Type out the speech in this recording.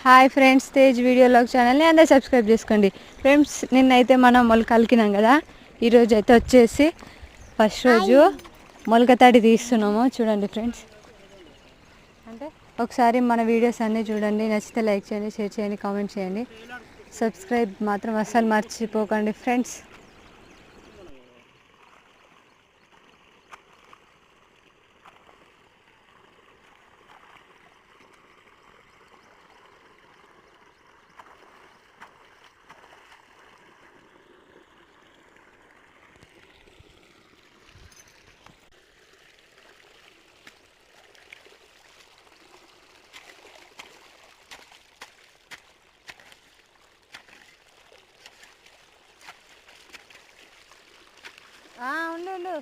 Hi friends, Tej వీడియోలాగ్ ఛానల్ని అందరూ subscribe చేసుకోండి. ఫ్రెండ్స్, నిన్నైతే మనం మొలక కలికినాం కదా. ఈరోజు అయితే వచ్చేసి ఫస్ట్ రోజు మొలక తడి తీస్తున్నాము. చూడండి ఫ్రెండ్స్, అంటే ఒకసారి మన వీడియోస్ అన్నీ చూడండి. నచ్చితే లైక్ చేయండి, షేర్ చేయండి, కామెంట్ చేయండి. సబ్స్క్రైబ్ మాత్రం అస్సలు మర్చిపోకండి ఫ్రెండ్స్. ఉండు